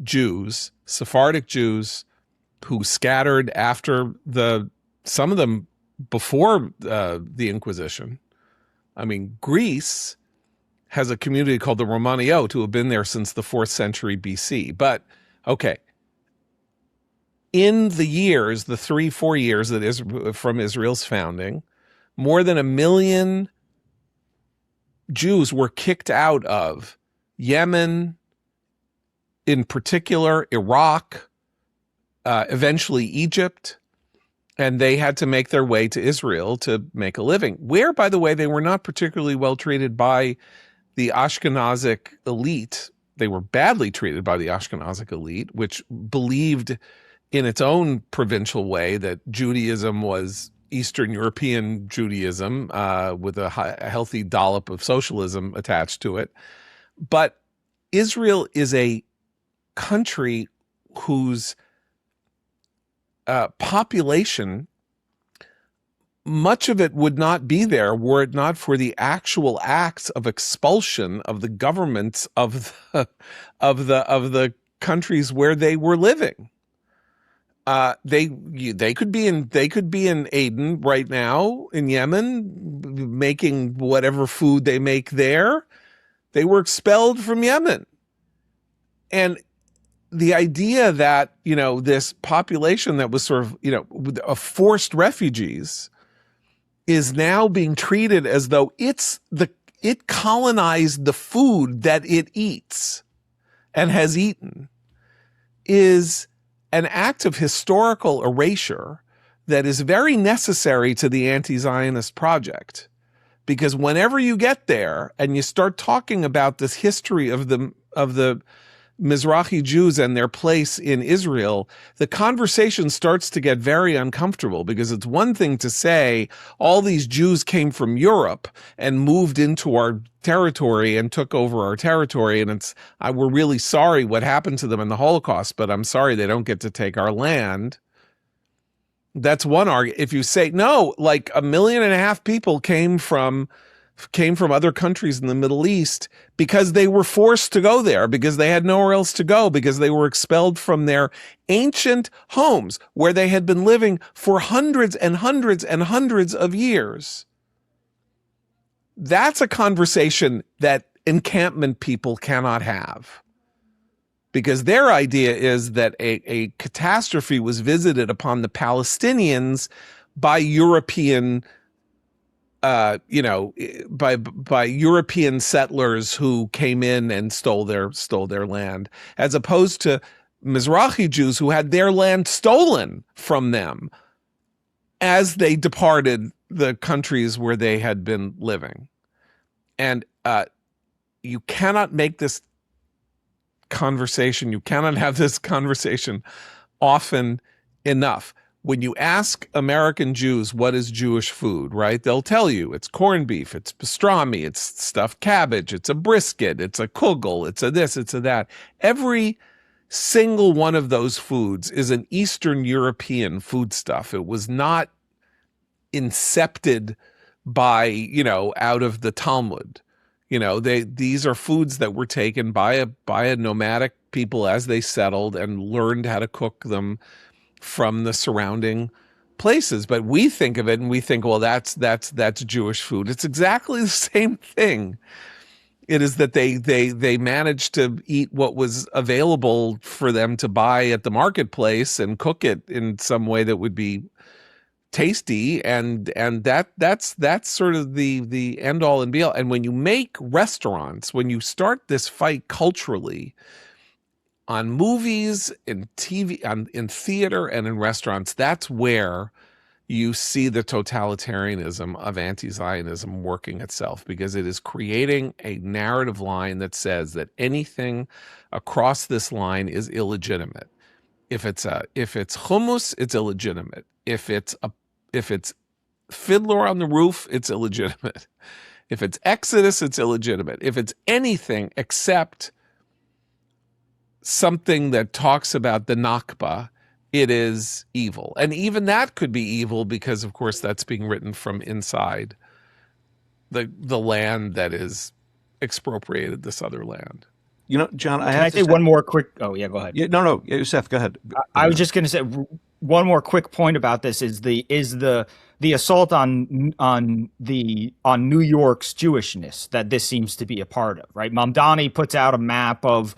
Jews, Sephardic Jews, who scattered after some of them before the Inquisition. I mean, Greece has a community called the Romaniot who have been there since the 4th century BC. But, okay, in the 3-4 years that from Israel's founding, more than 1 million Jews were kicked out of Yemen, in particular, Iraq, eventually Egypt, and they had to make their way to Israel to make a living, where, by the way, they were not particularly well treated by the Ashkenazic elite. They were badly treated by the Ashkenazic elite, which believed in its own provincial way that Judaism was Eastern European Judaism with a healthy dollop of socialism attached to it. But Israel is a country whose population, much of it would not be there were it not for the actual acts of expulsion of the governments of the countries where they were living. They could be in Aden right now in Yemen, making whatever food they make there. They were expelled from Yemen, and the idea that, this population that was sort of, forced refugees is now being treated as though it colonized the food that it eats and has eaten, is an act of historical erasure that is very necessary to the anti-Zionist project. Because whenever you get there and you start talking about this history of the Mizrahi Jews and their place in Israel, the conversation starts to get very uncomfortable, because it's one thing to say all these Jews came from Europe and moved into our territory and took over our territory, and we're really sorry what happened to them in the Holocaust, but I'm sorry they don't get to take our land. That's one argument. If you say, no, like 1.5 million people came from other countries in the Middle East because they were forced to go there, because they had nowhere else to go, because they were expelled from their ancient homes where they had been living for hundreds and hundreds and hundreds of years. That's a conversation that encampment people cannot have, because their idea is that a catastrophe was visited upon the Palestinians by European by European settlers who came in and stole their land, as opposed to Mizrahi Jews who had their land stolen from them as they departed the countries where they had been living. And you cannot make this conversation, you cannot have this conversation often enough. When you ask American Jews what is Jewish food, right, they'll tell you it's corned beef, it's pastrami, it's stuffed cabbage, it's a brisket, it's a kugel, it's a this, it's a that. Every single one of those foods is an Eastern European foodstuff. It was not incepted by, out of the Talmud. These are foods that were taken by a nomadic people as they settled and learned how to cook them from the surrounding places. But we think of it and we think, well, that's Jewish food. It's exactly the same thing. It is that they managed to eat what was available for them to buy at the marketplace and cook it in some way that would be tasty, and that's sort of the end all and be all. And when you make restaurants, when you start this fight culturally on movies, in TV, in theater, and in restaurants, that's where you see the totalitarianism of anti-Zionism working itself, because it is creating a narrative line that says that anything across this line is illegitimate. If it's hummus, it's illegitimate. If it's Fiddler on the Roof, it's illegitimate. If it's Exodus, it's illegitimate. If it's anything except something that talks about the Nakba, it is evil. And even that could be evil because, of course, that's being written from inside the land that is expropriated, this other land. You know, John, Can I say one more quick? Oh, yeah, go ahead. Yeah, no, Seth, go ahead. I was just going to say one more quick point about this is the assault on New York's Jewishness that this seems to be a part of, right? Mamdani puts out a map of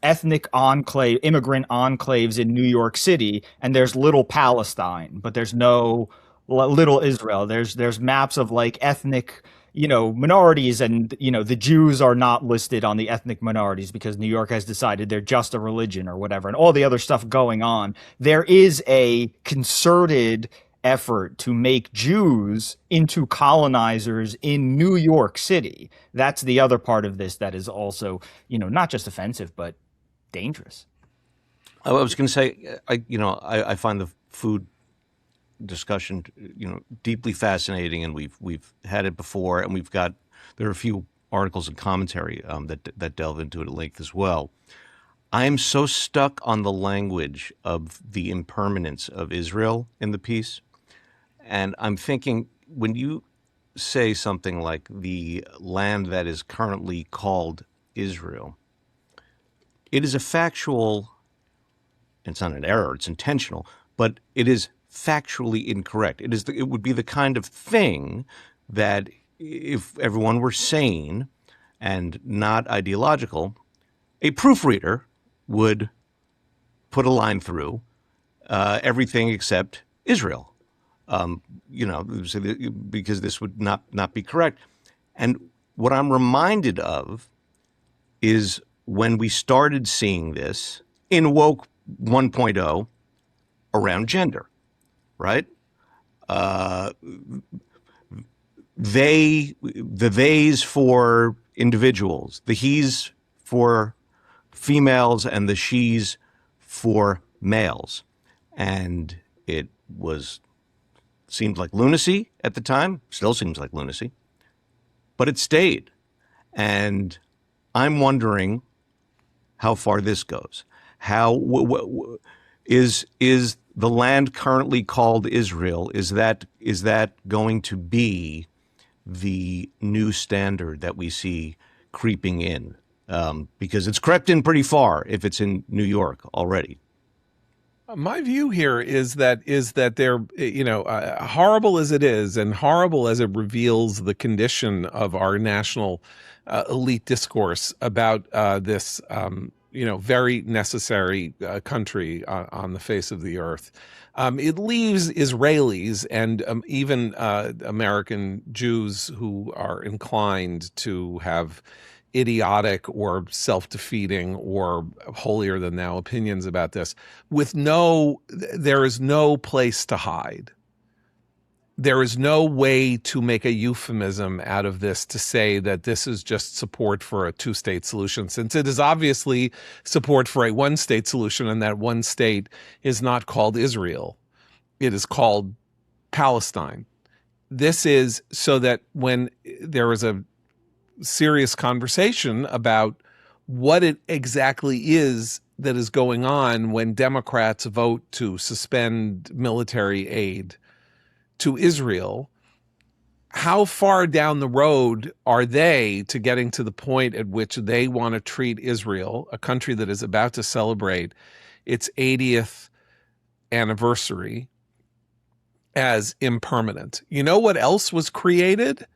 ethnic immigrant enclaves in New York City, and there's Little Palestine, but there's no Little Israel. There's maps of like ethnic minorities, and the Jews are not listed on the ethnic minorities because New York has decided they're just a religion or whatever, and all the other stuff going on. There is a concerted effort to make Jews into colonizers in New York City. That's the other part of this that is also, not just offensive, but dangerous. I was going to say, I find the food discussion, deeply fascinating, and we've had it before, and there are a few articles and commentary that delve into it at length as well. I am so stuck on the language of the impermanence of Israel in the piece, and I'm thinking when you say something like the land that is currently called Israel, it is a factual. It's not an error; it's intentional, but it is factually incorrect. It would be the kind of thing that if everyone were sane and not ideological, a proofreader would put a line through everything except Israel, because this would not be correct. And what I'm reminded of is when we started seeing this in Woke 1.0 around gender. Right? The theys for individuals, the he's for females, and the she's for males. And it seemed like lunacy at the time, still seems like lunacy, but it stayed. And I'm wondering how far this goes. How is the land currently called Israel, is that going to be the new standard that we see creeping in? Because it's crept in pretty far if it's in New York already. My view here is that they're, horrible as it is, and horrible as it reveals the condition of our national elite discourse about this very necessary country on the face of the earth. It leaves Israelis and even American Jews who are inclined to have idiotic or self-defeating or holier than thou opinions about this there is no place to hide. There is no way to make a euphemism out of this to say that this is just support for a two-state solution, since it is obviously support for a one-state solution, and that one state is not called Israel. It is called Palestine. This is so that when there is a serious conversation about what it exactly is that is going on when Democrats vote to suspend military aid to Israel, how far down the road are they to getting to the point at which they want to treat Israel, a country that is about to celebrate its 80th anniversary, as impermanent? You know what else was created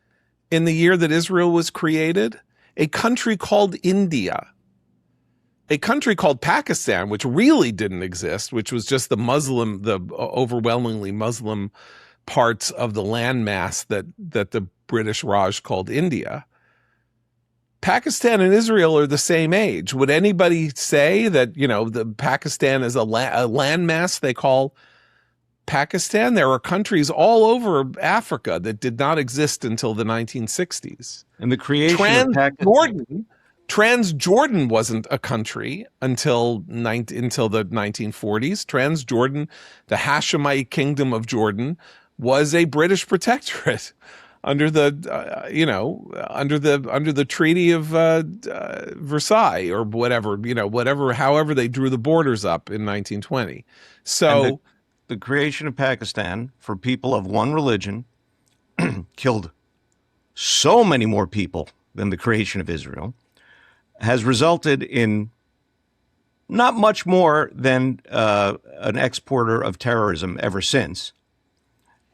in the year that Israel was created? A country called India. A country called Pakistan, which really didn't exist, which was just the overwhelmingly Muslim parts of the landmass that the British Raj called India. Pakistan and Israel are the same age. Would anybody say that, the Pakistan is a landmass they call Pakistan? There are countries all over Africa that did not exist until the 1960s. And the creation of Pakistan. Transjordan wasn't a country until the 1940s. Transjordan, the Hashemite kingdom of Jordan, was a British protectorate under the Treaty of Versailles, or whatever, however they drew the borders up in 1920. So the creation of Pakistan for people of one religion killed so many more people than the creation of Israel, has resulted in not much more than an exporter of terrorism ever since.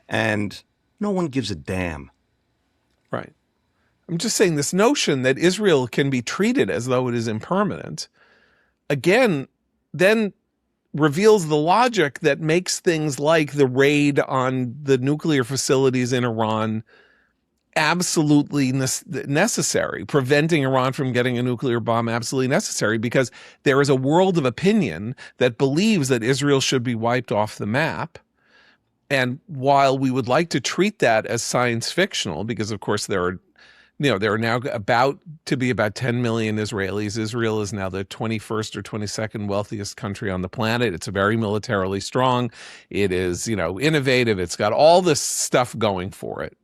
And no one gives a damn. Right. I'm just saying, this notion that Israel can be treated as though it is impermanent, again, then reveals the logic that makes things like the raid on the nuclear facilities in Iran absolutely necessary, preventing Iran from getting a nuclear bomb absolutely necessary, because there is a world of opinion that believes that Israel should be wiped off the map. And while we would like to treat that as science fictional, because of course there are now about to be about 10 million Israelis. Israel is now the 21st or 22nd wealthiest country on the planet. It's very militarily strong. It is, innovative. It's got all this stuff going for it.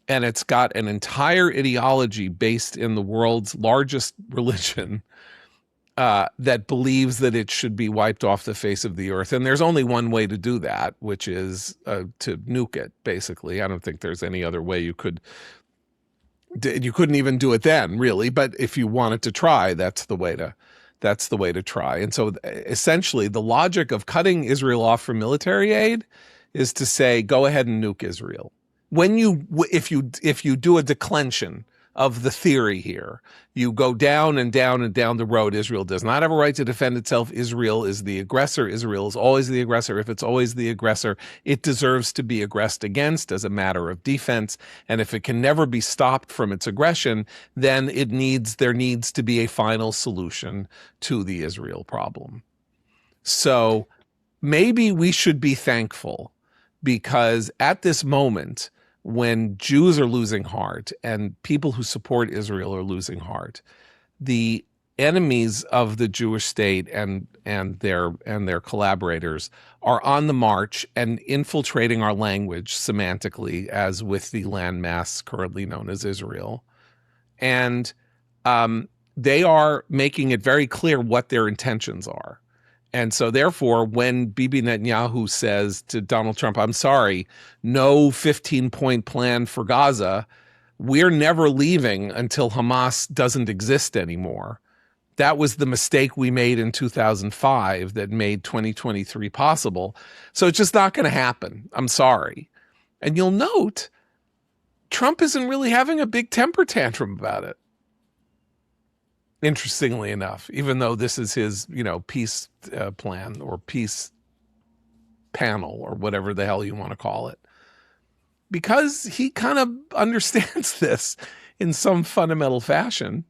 And it's got an entire ideology based in the world's largest religion that believes that it should be wiped off the face of the earth. And there's only one way to do that, which is to nuke it, basically. I don't think there's any other way you couldn't even do it then, really. But if you wanted to try, that's the way to try. And so essentially the logic of cutting Israel off from military aid is to say, go ahead and nuke Israel. If you do a declension of the theory here, you go down and down and down the road. Israel does not have a right to defend itself. Israel is the aggressor. Israel is always the aggressor. If it's always the aggressor, it deserves to be aggressed against as a matter of defense. And if it can never be stopped from its aggression, then there needs to be a final solution to the Israel problem. So maybe we should be thankful, because at this moment, when Jews are losing heart and people who support Israel are losing heart, the enemies of the Jewish state and their collaborators are on the march and infiltrating our language semantically, as with the landmass currently known as Israel. And they are making it very clear what their intentions are. And so therefore, when Bibi Netanyahu says to Donald Trump, I'm sorry, no 15-point plan for Gaza, we're never leaving until Hamas doesn't exist anymore. That was the mistake we made in 2005 that made 2023 possible. So it's just not going to happen. I'm sorry. And you'll note, Trump isn't really having a big temper tantrum about it. Interestingly enough, even though this is his, peace plan or peace panel or whatever the hell you want to call it, because he kind of understands this in some fundamental fashion.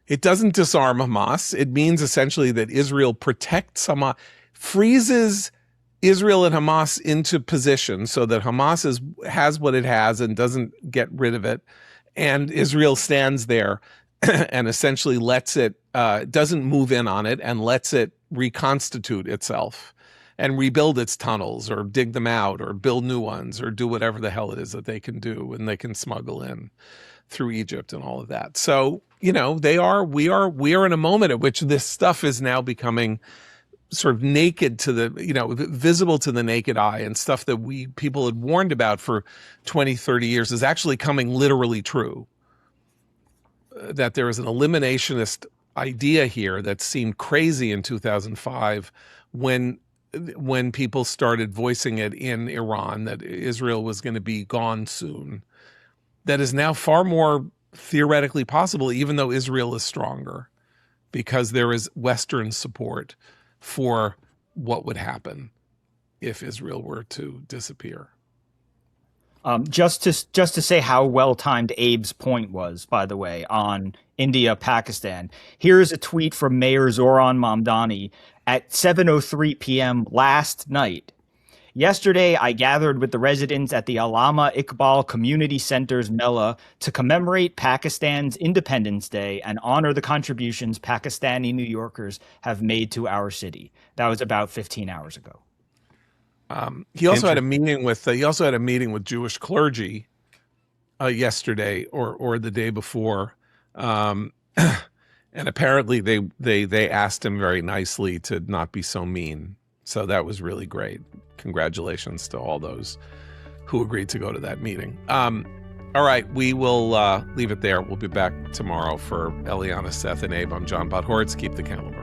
It doesn't disarm Hamas. It means essentially that Israel protects Hamas, freezes Israel and Hamas into position so that Hamas has what it has and doesn't get rid of it. And Israel stands there and essentially lets it, doesn't move in on it, and lets it reconstitute itself and rebuild its tunnels or dig them out or build new ones or do whatever the hell it is that they can do, and they can smuggle in through Egypt and all of that. So, we are in a moment at which this stuff is now becoming sort of naked to the, visible to the naked eye, and stuff that people had warned about for 20, 30 years is actually coming literally true. That there is an eliminationist idea here that seemed crazy in 2005 when people started voicing it in Iran, that Israel was going to be gone soon. That is now far more theoretically possible, even though Israel is stronger, because there is Western support for what would happen if Israel were to disappear. Just to say how well timed Abe's point was, by the way, on India, Pakistan. Here's a tweet from Mayor Zoran Mamdani at 7:03 p.m. last night. Yesterday, I gathered with the residents at the Allama Iqbal Community Center's Mela to commemorate Pakistan's Independence Day and honor the contributions Pakistani New Yorkers have made to our city. That was about 15 hours ago. He also had a meeting with Jewish clergy yesterday or the day before, and apparently they asked him very nicely to not be so mean. So that was really great. Congratulations to all those who agreed to go to that meeting. All right, we will leave it there. We'll be back tomorrow for Eliana, Seth, and Abe. I'm John Bot Hortz. Keep the count.